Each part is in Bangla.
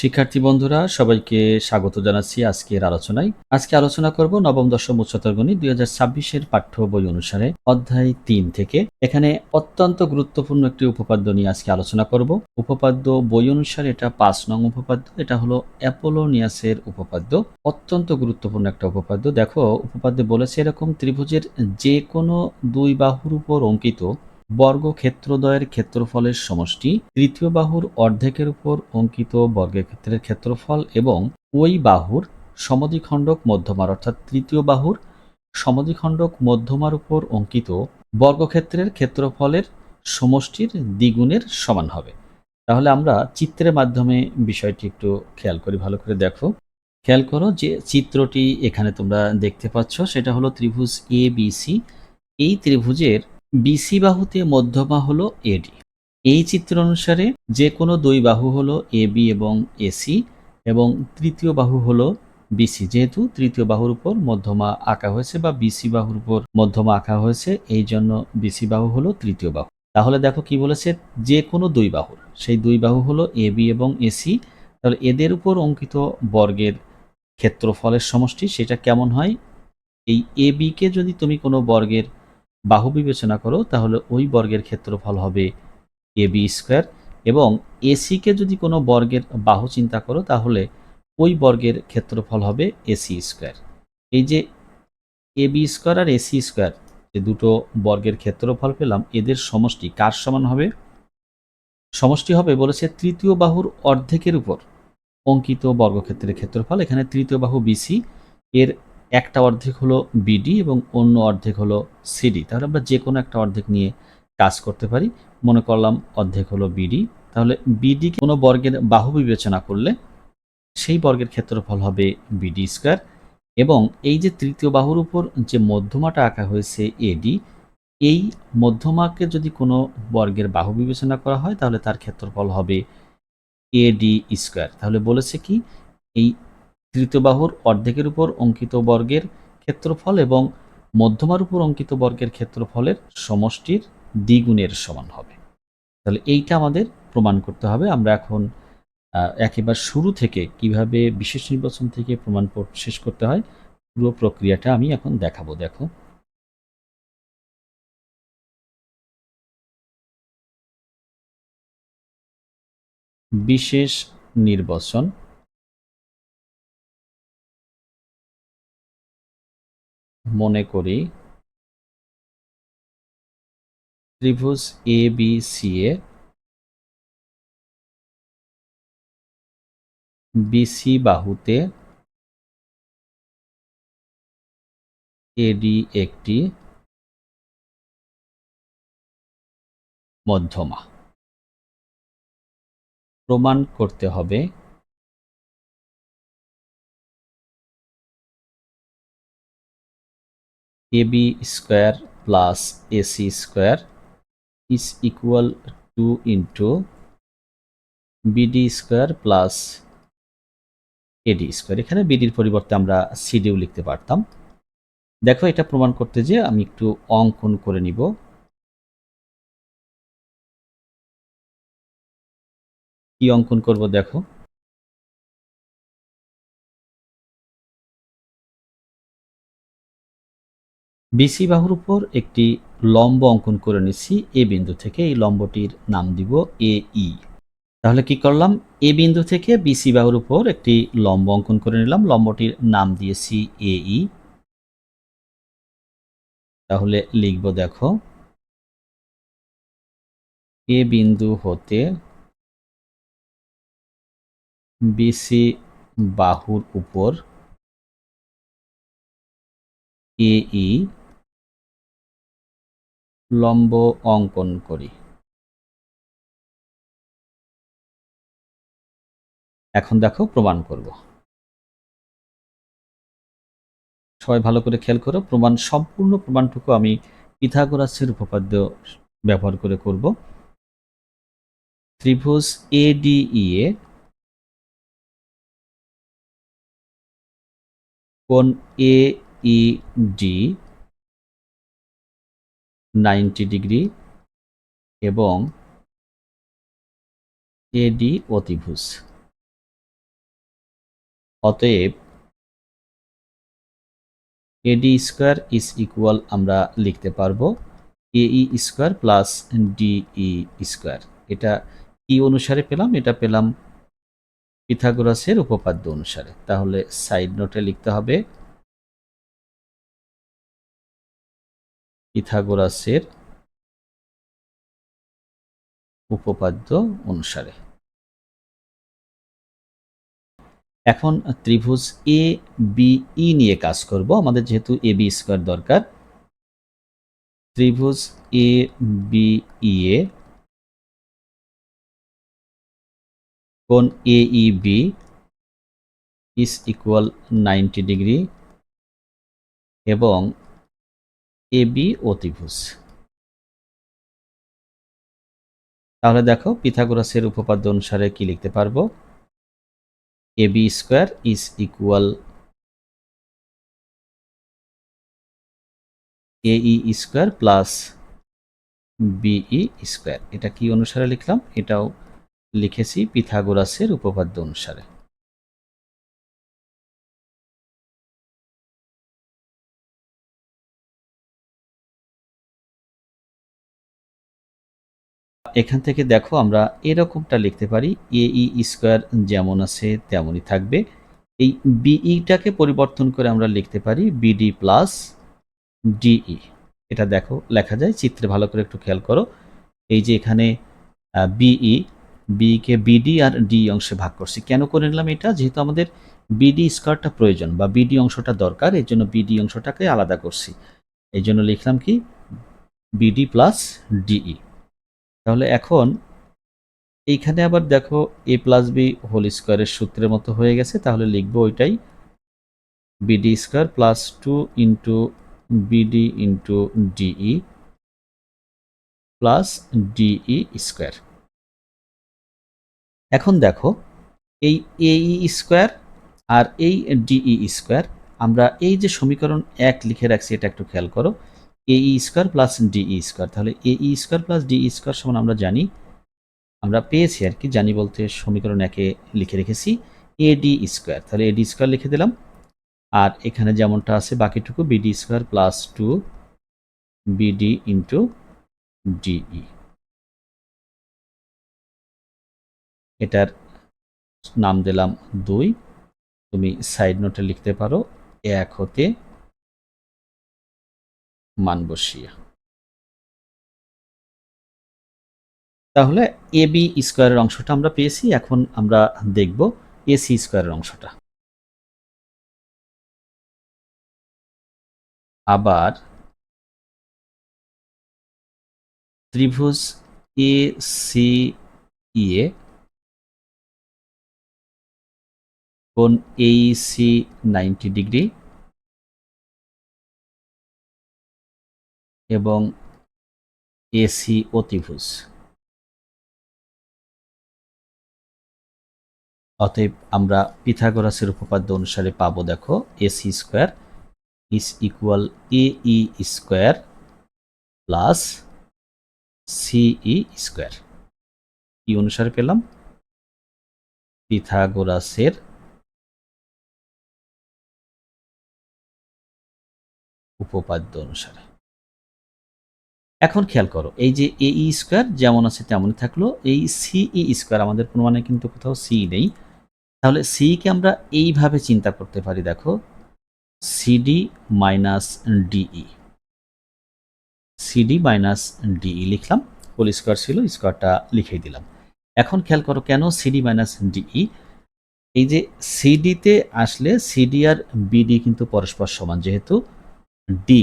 শিক্ষার্থী বন্ধুরা সবাইকে স্বাগত জানাচ্ছি আজকের আলোচনায়। আজকে আলোচনা করব নবম দশম উচ্চতর গণিত 2026-এর পাঠ্য বই অনুসারে অধ্যায় 3 থেকে। এখানে অত্যন্ত গুরুত্বপূর্ণ একটি উপপাদ্য নিয়ে আজকে আলোচনা করব। উপপাদ্য বই অনুসারে এটা 5 নং উপপাদ্য। এটা হলো অ্যাপোলোনিয়াসের উপপাদ্য। অত্যন্ত গুরুত্বপূর্ণ একটা উপপাদ্য। দেখো উপপাদ্যে বলেছে এরকম ত্রিভুজের যে কোনো দুই বাহুর উপর অঙ্কিত বর্গক্ষেত্রদ্বয়ের ক্ষেত্রফলের সমষ্টি তৃতীয় বাহুর অর্ধেকের উপর অঙ্কিত বর্গক্ষেত্রের ক্ষেত্রফল এবং ওই বাহুর সমদ্বিখণ্ডক মধ্যমার অর্থাৎ তৃতীয় বাহুর সমদ্বিখণ্ডক মধ্যমার উপর অঙ্কিত বর্গক্ষেত্রের ক্ষেত্রফলের সমষ্টির দ্বিগুণের সমান হবে। তাহলে আমরা চিত্রের মাধ্যমে বিষয়টি একটু খেয়াল করি, ভালো করে দেখো। খেয়াল করো যে চিত্রটি এখানে তোমরা দেখতে পাচ্ছ সেটা হলো ত্রিভুজ এ বি সি। এই ত্রিভুজের বিসি বাহুতে মধ্যমা হলো এডি। এই চিত্র অনুসারে যে কোনো দুই বাহু হলো এবি এবং এসি এবং তৃতীয় বাহু হলো বিসি। যেহেতু তৃতীয় বাহুর উপর মধ্যমা আঁকা হয়েছে বা বিসি বাহুর উপর মধ্যমা আঁকা হয়েছে, এই জন্য বিসি বাহু হলো তৃতীয় বাহু। তাহলে দেখো কি বলেছে, যে কোনো দুই বাহুর, সেই দুই বাহু হলো এবি এবং এসি। তাহলে এদের উপর অঙ্কিত বর্গের ক্ষেত্রফলের সমষ্টি সেটা কেমন হয়? এই এবি কে যদি তুমি কোনো বর্গের বাহু বিবেচনা করো তাহলে ওই বর্গের ক্ষেত্রফল হবে এবি স্কোয়ার, এবং এসিকে যদি কোনো বর্গের বাহু চিন্তা করো তাহলে ওই বর্গের ক্ষেত্রফল হবে এসি স্কোয়ার। এই যে এবি স্কোয়ার আর এসি স্কোয়ার, যে দুটো বর্গের ক্ষেত্রফল পেলাম, এদের সমষ্টি কার সমান হবে? সমষ্টি হবে বলেছে তৃতীয় বাহুর অর্ধেকের উপর অঙ্কিত বর্গক্ষেত্রের ক্ষেত্রফল। এখানে তৃতীয় বাহু বিসি, এর একটা অর্ধেক হলো বিডি এবং অন্য অর্ধেক হলো সিডি। তাহলে আমরা যে কোনো একটা অর্ধেক নিয়ে কাজ করতে পারি। মনে করলাম অর্ধেক হলো বিডি। তাহলে বিডি কোনো বর্গের বাহু বিবেচনা করলে সেই বর্গের ক্ষেত্রফল হবে বিডি স্কোয়ার, এবং এই যে তৃতীয় বাহুর উপর যে মধ্যমাটা আঁকা হয়েছে এডি, এই মধ্যমাকে যদি কোনো বর্গের বাহু বিবেচনা করা হয় তাহলে তার ক্ষেত্রফল হবে এডি স্কোয়ার। তাহলে বলেছে কি, এই তৃতীয় বাহুর অর্ধেকের উপর অঙ্কিত বর্গের ক্ষেত্রফল এবং মধ্যমার উপর অঙ্কিত বর্গের ক্ষেত্রফলের সমষ্টির দ্বিগুণের সমান হবে। তাহলে এইটা আমাদের প্রমাণ করতে হবে। আমরা এখন একেবারে শুরু থেকে কিভাবে বিশেষ নির্বাচন থেকে প্রমাণ শেষ করতে হয় পুরো প্রক্রিয়াটা আমি এখন দেখাবো। দেখো, বিশেষ নির্বাচন মনে করি ত্রিভুজ এ বি সি এ বিসি বাহুতে এডি একটি মধ্যমা। প্রমাণ করতে হবে AB square plus AC square is equal to into BD square plus AD square. এখানে বিডির পরিবর্তে আমরা সিডিও লিখতে পারতাম। দেখো, এটা প্রমাণ করতে যে আমি একটু অঙ্কন করে নিব। কি অঙ্কন করব দেখো, বিসি বাহুর উপর একটি লম্ব অঙ্কন করে নিচ্ছি এ বিন্দু থেকে। এই লম্বটির নাম দিব এ ই। তাহলে কি করলাম, এ বিন্দু থেকে বিসি বাহুর উপর একটি লম্ব অঙ্কন করে নিলাম, লম্বটির নাম দিয়েছি এ ই। তাহলে লিখব দেখো, এ বিন্দু হতে বিসি বাহুর উপর এ ই লম্ব অঙ্কন করি। এখন দেখো প্রমাণ করব। সবাই ভালো করে খেয়াল করো, সম্পূর্ণ প্রমাণটুকু আমি পিথাগোরাসের উপপাদ্য ব্যবহার করে করব। ত্রিভুজ এডিই এ কোণ এ ই ডি 90 ডিগ্রি এবং এডি অতিভুজ। অতএব এডি স্কোয়ার ইজ ইকুয়াল আমরা লিখতে পারবো এই স্কোয়ার প্লাস ডিই স্কোয়ার। এটা কি অনুসারে পেলাম? এটা পেলাম পিথাগোরাসের উপপাদ্য অনুসারে। তাহলে সাইড নোটে লিখতে হবে পিথাগোরাসের উপপাদ্য অনুসারে। এখন ত্রিভুজ এ বি ই নিয়ে কাজ করব। আমাদের যেহেতু এ বি স্কোয়ার দরকার, ত্রিভুজ এ বি ই এ কোণ A E B is equal 90 degree এবং এ বি অতিভুজ। তাহলে দেখো পিথাগোরাসের উপপাদ্য অনুসারে কি লিখতে পারবো? A B square is equal A E square plus BE square. এটা কি অনুসারে লিখলাম? এটাও লিখেছি পিথাগোরাসের উপপাদ্য অনুসারে। এখান থেকে দেখো আমরা এরকমটা লিখতে পারি, এ ই স্কোয়ার যেমন আছে তেমনই থাকবে। এই বিইটাকে পরিবর্তন করে আমরা লিখতে পারি বিডি প্লাস ডিই। এটা দেখো লেখা যায় চিত্রে, ভালো করে একটু খেয়াল করো। এই যে এখানে বিই, বিকে বিডি আর ডি অংশে ভাগ করছি। কেন করে নিলাম এটা? যেহেতু আমাদের বিডি স্কোয়ারটা প্রয়োজন বা বিডি অংশটা দরকার, এই জন্য বিডি অংশটাকে আলাদা করছি। এই জন্য লিখলাম কি বিডি প্লাস ডিই। তাহলে এখন এইখানে আবার দেখো এ প্লাস বি হোল স্কোয়ারের সূত্রের মতো হয়ে গেছে। তাহলে লিখবো ওইটাই BD square plus 2 into BD into DE plus DE square. এখন দেখো এই এই স্কোয়ার আর এই ডিই স্কোয়ার, আমরা এই যে সমীকরণ 1 লিখে রাখছি এটা একটু খেয়াল করো, এই স্কোয়ার প্লাস ডিই স্কোয়ার। তাহলে এই স্কোয়ার প্লাস ডিই স্কোয়ার সমান আমরা জানি, আমরা পেয়েছি আর কি, জানি বলতে সমীকরণ 1-এ লিখে রেখেছি এডি স্কোয়ার। তাহলে এডি স্কোয়ার লিখে দিলাম। আর এখানে যেমনটা আছে বাকিটুকু BD square plus 2 BD into DE. এটার নাম দিলাম 2। তুমি সাইড নোটে লিখতে পারো 1 হতে মান বসিয়ে। তাহলে এ বি স্কোয়ারের অংশটা আমরা পেয়েছি। এখন আমরা দেখব এসি স্কোয়ারের অংশটা। আবার ত্রিভুজ এ সি ই এ কোণ এইসি 90 ডিগ্রি এবং এসি অতিভুজ। অতএব আমরা পিথাগোরাসের উপপাদ্য অনুসারে পাবো, দেখো AC square is equal A E square plus সিই স্কোয়ার। কি অনুসারে পেলাম? পিথাগোরাসের উপপাদ্য অনুসারে। এখন খেয়াল করো এই যে এ ই স্কোয়ার যেমন আছে তেমনই থাকলো, এই সিই স্কোয়ার আমাদের প্রমাণে কিন্তু কোথাও সি নেই। তাহলে সি কে আমরা এইভাবে চিন্তা করতে পারি, দেখো CD minus DE, CD minus DE লিখলাম। হোল স্কোয়ার ছিল, স্কোয়ারটা লিখেই দিলাম। এখন খেয়াল করো কেন সিডি মাইনাস ডিই? এই যে সিডিতে আসলে সিডি আর বিডি কিন্তু পরস্পর সমান, যেহেতু ডি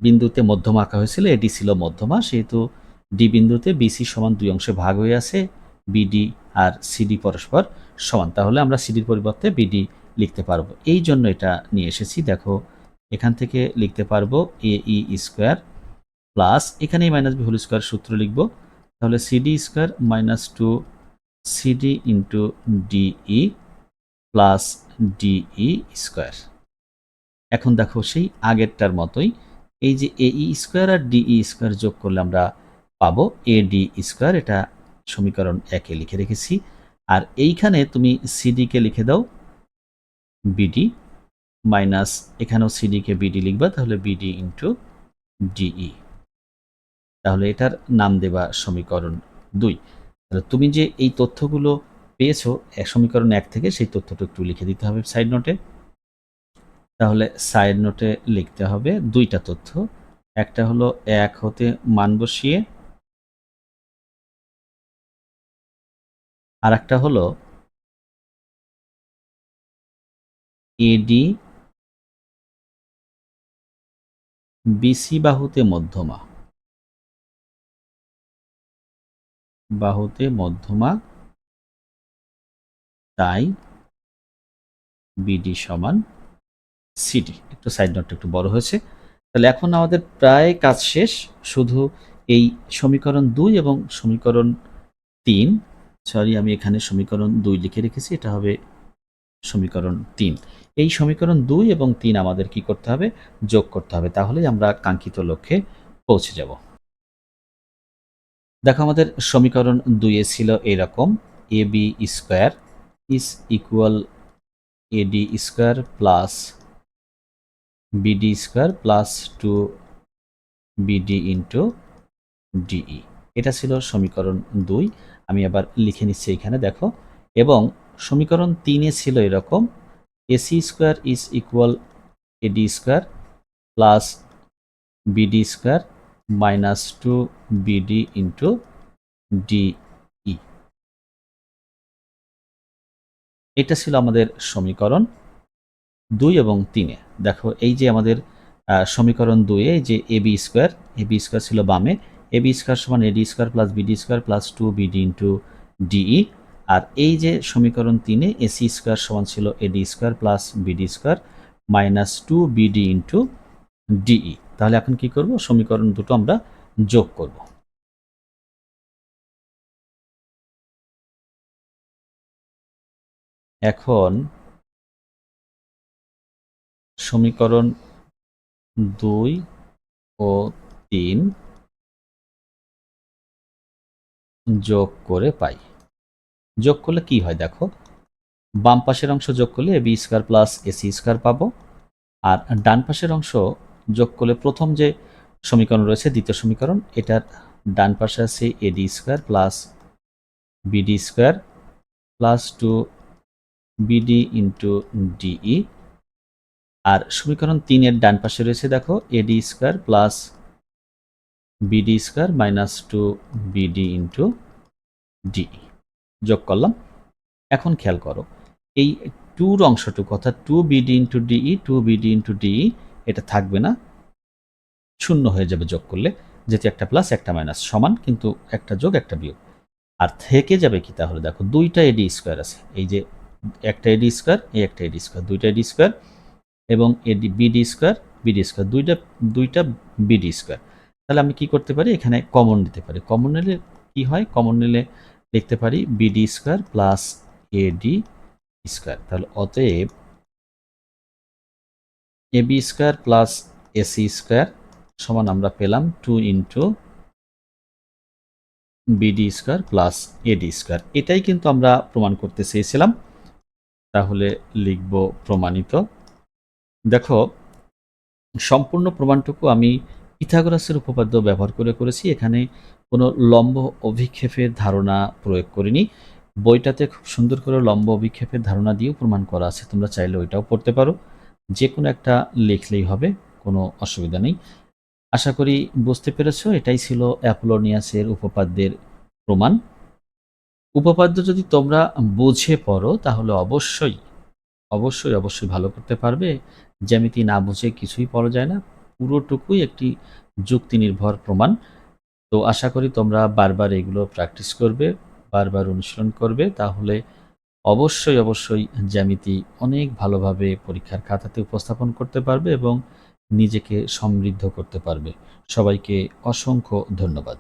বিন্দুতে মধ্যমা আঁকা হয়েছিল, এডি ছিল মধ্যমা, সেহেতু ডি বিন্দুতে বিসি সমান 2 অংশে ভাগ হয়ে আছে, বিডি আর সিডি পরস্পর সমান। তাহলে আমরা সিডির পরিবর্তে বিডি লিখতে পারবো, এই জন্য এটা নিয়ে এসেছি। দেখো এখান থেকে লিখতে পারবো এ ই স্কোয়ার প্লাস এখানে মাইনাস বি হোল স্কোয়ার সূত্র লিখব। তাহলে CD square minus 2 CD into DE plus DE square. এখন দেখো সেই আগেরটার মতোই এই যে এই স্কোয়ার আর ডিই স্কোয়ার যোগ করলে আমরা পাবো এডি স্কোয়ার। এটা সমীকরণ 1-এ লিখে রেখেছি। আর এইখানে তুমি সিডি কে লিখে দাও বিডি মাইনাস এখানেও সিডিকে বিডি লিখবা, তাহলে বিডি ইন্টু ডিই। তাহলে এটার নাম দেবা সমীকরণ 2। তাহলে তুমি যে এই তথ্যগুলো পেয়েছো সমীকরণ 1 থেকে, সেই তথ্যটা একটু লিখে দিতে হবে সাইড নোটে। তাহলে সাইড নোটে লিখতে হবে 2টা তথ্য। একটা হলো 1 হতে মান বসিয়ে, আর একটা হলো এডি বিসি বাহুতে মধ্যমা, তাই বিডি সমান সিডি। একটু সাইড নোটটা একটু বড় হয়েছে। তাহলে এখন আমাদের প্রায় কাজ শেষ, শুধু এই সমীকরণ 2 এবং সমীকরণ 3, সরি আমি এখানে সমীকরণ 2 লিখে রেখেছি, এটা হবে সমীকরণ 3। এই সমীকরণ 2 এবং 3 আমাদের কি করতে হবে? যোগ করতে হবে, তাহলেই আমরা কাঙ্ক্ষিত লক্ষ্যে পৌঁছে যাব। দেখো আমাদের সমীকরণ 2 এ ছিল এরকম, A B square is equal AD square plus BD square plus 2 BD into DE. এটা ছিল সমীকরণ 2। আমি আবার লিখে নিচ্ছি এখানে দেখো। এবং সমীকরণ 3 এ ছিল এরকম, AC square is equal AD square plus BD square minus 2 BD into DE. এটা ছিল আমাদের সমীকরণ 2 এবং 3 এ। দেখো এই যে আমাদের সমীকরণ 2 এ যে এবি স্কোয়ার ছিল বামে, এবি স্কোয়ার সমান AD square plus BD square plus 2 BD into DE. আর এই যে সমীকরণ 3 এ এসি স্কোয়ার সমান ছিল AD square plus BD square minus 2 BD into DE. তাহলে এখন কি করব? সমীকরণ দুটো আমরা যোগ করব। এখন সমীকরণ 2 ও 3 যোগ করে পাই। যোগ করলে কি হয় দেখো, বাম পাশের অংশ যোগ করলে AB square plus AC square পাবো, আর ডান পাশের অংশ যোগ করলে প্রথম যে সমীকরণ রয়েছে দ্বিতীয় সমীকরণ, এটার ডান পাশে আছে AD square plus BD square plus 2 BD into DE. আর সমীকরণ 3 এর ডান পাশে রয়েছে দেখো AD square plus BD square minus 2 BD into DE. যোগ করলাম। এখন খেয়াল করো এই 2 অংশটুকু, অর্থাৎ 2 BD into DE, 2 BD into DE, এটা থাকবে না, শূন্য হয়ে যাবে যোগ করলে, যেহেতু একটা প্লাস একটা মাইনাস সমান, কিন্তু একটা যোগ একটা বিয়োগ। আর থেকে যাবে কি? তাহলে দেখো 2টা এডি স্কোয়ার আছে, এই যে একটা এডি স্কোয়ার, এই একটা এডি স্কোয়ার, 2টা এডি স্কোয়ার এবং এডি বিডি স্কোয়ার দুইটা বিডি স্কোয়ার। তাহলে আমি কি করতে পারি? এখানে কমন নিতে পারি। কমন নিলে কি হয়? কমন নিলে লিখতে পারি BD square plus AD square. তাহলে অতএব AB square plus AC square সমান আমরা পেলাম 2 into BD square plus AD square. এটাই কিন্তু আমরা প্রমাণ করতে চেয়েছিলাম। তাহলে লিখব প্রমাণিত। দেখো সম্পূর্ণ প্রমাণটুকু আমি পিথাগোরাসের উপপাদ্য ব্যবহার করে করেছি। এখানে কোনো লম্ব অভিক্ষেপের ধারণা প্রয়োগ করিনি। বইটাতে খুব সুন্দর করে লম্ব অভিক্ষেপের ধারণা দিয়েও প্রমাণ করা আছে, তোমরা চাইলে ওইটাও পড়তে পারো। যে কোনো একটা লিখলেই হবে, কোনো অসুবিধা নেই। আশা করি বুঝতে পেরেছো। এটাই ছিল অ্যাপোলোনিয়াসের উপপাদ্যের প্রমাণ। উপপাদ্য যদি তোমরা বুঝে পড়ো তাহলে অবশ্যই অবশ্যই অবশ্যই ভালো করতে পারবে। জ্যামিতি না বুঝে কিছুই পড়া যায় না, পুরোটুকুই একটি যুক্তি নির্ভর প্রমাণ। তো আশা করি তোমরা বারবার এগুলো প্র্যাকটিস করবে, বারবার অনুশীলন করবে, তাহলে অবশ্যই অবশ্যই জ্যামিতি অনেক ভালোভাবে পরীক্ষার খাতাতে উপস্থাপন করতে পারবে এবং নিজেকে সমৃদ্ধ করতে পারবে। সবাইকে অসংখ্য ধন্যবাদ।